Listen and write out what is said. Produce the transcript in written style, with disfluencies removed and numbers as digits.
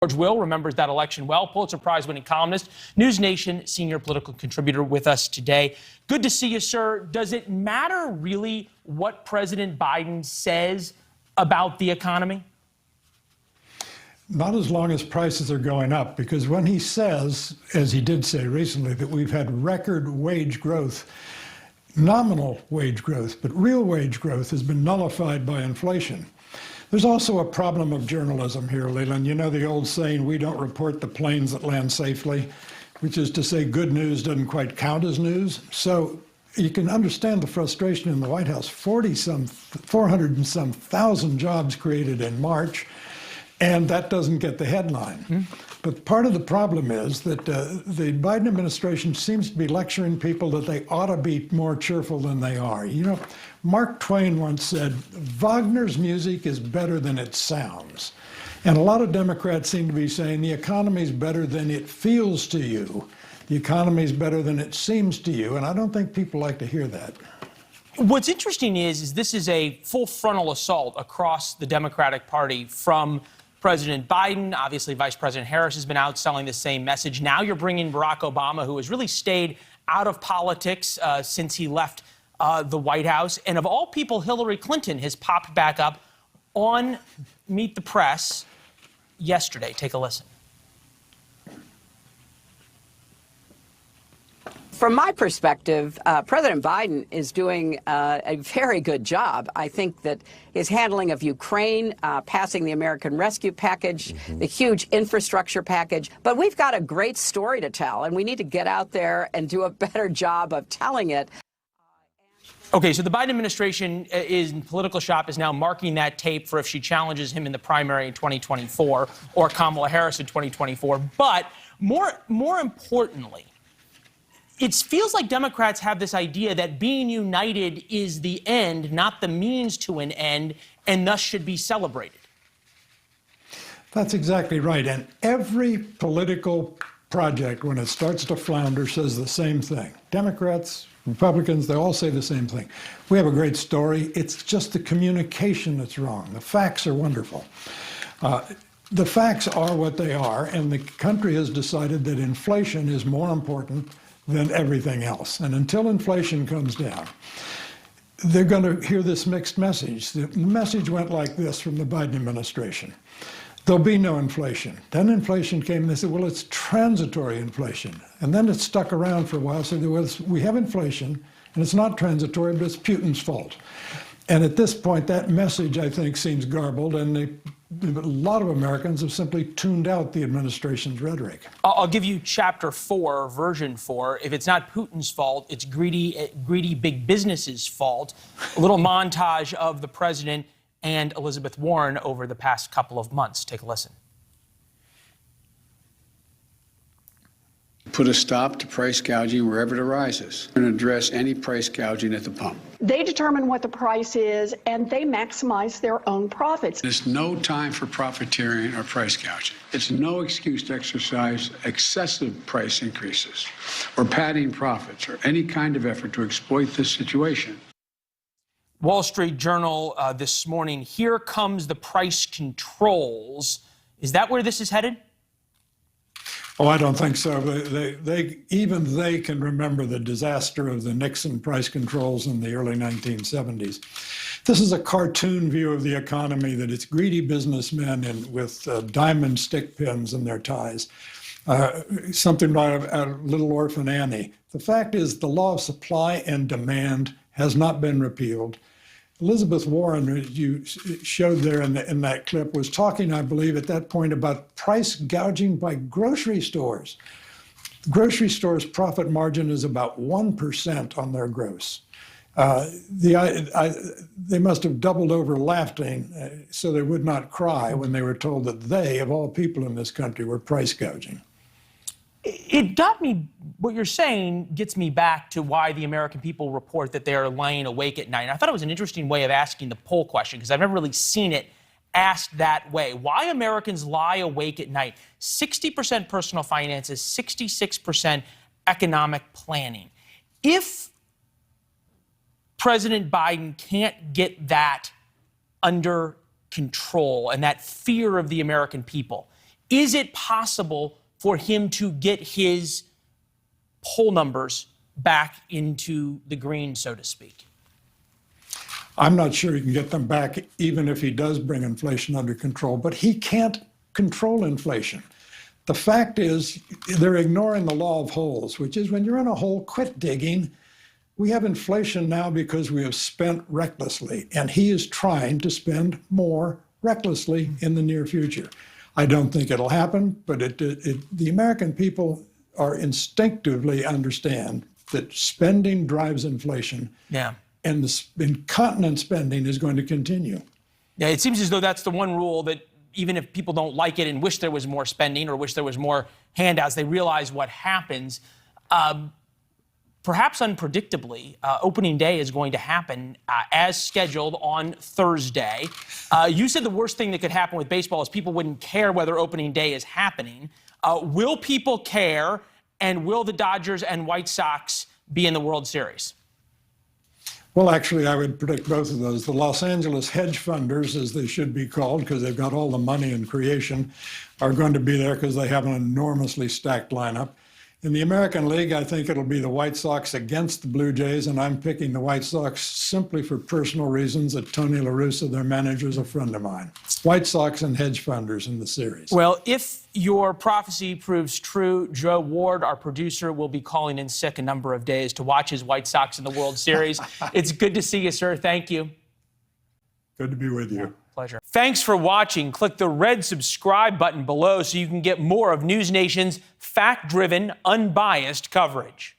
George Will remembers that election well. Pulitzer Prize-winning columnist, NewsNation senior political contributor with us today. Good to see you, sir. Does it matter really what President Biden says about the economy? Not as long as prices are going up, because when he says, as he did say recently, that we've had record wage growth, nominal wage growth, but real wage growth has been nullified by inflation. There's also a problem of journalism here, Leland. You know the old saying, we don't report the planes that land safely, which is to say good news doesn't quite count as news. So you can understand the frustration in the White House. 400 and some thousand jobs created in March, and that doesn't get the headline. But part of the problem is that the Biden administration seems to be lecturing people that they ought to be more cheerful than they are. You know, Mark Twain once said, Wagner's music is better than it sounds. And a lot of Democrats seem to be saying the economy's better than it feels to you. The economy's better than it seems to you. And I don't think people like to hear that. What's interesting is this is a full frontal assault across the Democratic Party from President Biden. Obviously, Vice President Harris has been out selling the same message. Now you're bringing Barack Obama, who has really stayed out of politics since he left the White House. And of all people, Hillary Clinton has popped back up on Meet the Press yesterday. Take a listen. From my perspective, President Biden is doing a very good job. I think that his handling of Ukraine, passing the American Rescue Package, the huge infrastructure package. But we've got a great story to tell, and we need to get out there and do a better job of telling it. Okay, so the Biden administration in political shop is now marking that tape for if she challenges him in the primary in 2024 or Kamala Harris in 2024. But more importantly, it feels like Democrats have this idea that being united is the end, not the means to an end, and thus should be celebrated. That's exactly right. And every political project, when it starts to flounder, says the same thing. Democrats, Republicans, they all say the same thing. We have a great story. It's just the communication that's wrong. The facts are wonderful. The facts are what they are, and the country has decided that inflation is more important than everything else. And until inflation comes down, they're going to hear this mixed message. The message went like this from the Biden administration. There'll be no inflation. Then inflation came and they said, well, it's transitory inflation. And then it stuck around for a while. So we have inflation and it's not transitory, but it's Putin's fault. And at this point, that message, I think, seems garbled, and a lot of Americans have simply tuned out the administration's rhetoric. I'll give you chapter 4, version 4. If it's not Putin's fault, it's greedy big business's fault. A little montage of the president and Elizabeth Warren over the past couple of months. Take a listen. Put a stop to price gouging wherever it arises and address any price gouging at the pump. They determine what the price is, and they maximize their own profits. There's no time for profiteering or price gouging. It's no excuse to exercise excessive price increases or padding profits or any kind of effort to exploit this situation. Wall Street Journal this morning, here comes the price controls. Is that where this is headed? Oh, I don't think so. Even they can remember the disaster of the Nixon price controls in the early 1970s. This is a cartoon view of the economy, that it's greedy businessmen with diamond stick pins in their ties. Something like a little orphan Annie. The fact is the law of supply and demand has not been repealed. Elizabeth Warren, as you showed there in that clip, was talking, I believe, at that point about price gouging by grocery stores. Grocery stores' profit margin is about 1% on their gross. They must have doubled over laughing so they would not cry when they were told that they, of all people in this country, were price gouging. It got me, what you're saying gets me back to why the American people report that they are lying awake at night. And I thought it was an interesting way of asking the poll question, because I've never really seen it asked that way. Why Americans lie awake at night? 60% personal finances, 66% economic planning. If President Biden can't get that under control and that fear of the American people, Is it possible for him to get his poll numbers back into the green, so to speak? I'm not sure he can get them back even if he does bring inflation under control, but he can't control inflation. The fact is, they're ignoring the law of holes, which is when you're in a hole, quit digging. We have inflation now because we have spent recklessly, and he is trying to spend more recklessly in the near future. I don't think it'll happen, but the American people are instinctively understand that spending drives inflation. Yeah. And the incontinent spending is going to continue. Yeah, it seems as though that's the one rule that even if people don't like it and wish there was more spending or wish there was more handouts, they realize what happens. Perhaps unpredictably, opening day is going to happen as scheduled on Thursday. You said the worst thing that could happen with baseball is people wouldn't care whether opening day is happening. Will people care, and will the Dodgers and White Sox be in the World Series? Well, actually, I would predict both of those. The Los Angeles hedge funders, as they should be called, because they've got all the money and creation, are going to be there because they have an enormously stacked lineup. In the American League, I think it'll be the White Sox against the Blue Jays, and I'm picking the White Sox simply for personal reasons that Tony La Russa, their manager, is a friend of mine. White Sox and hedge funders in the series. Well, if your prophecy proves true, Joe Ward, our producer, will be calling in sick a number of days to watch his White Sox in the World Series. It's good to see you, sir. Thank you. Good to be with you. Pleasure. Thanks for watching. Click the red subscribe button below so you can get more of NewsNation's fact-driven, unbiased coverage.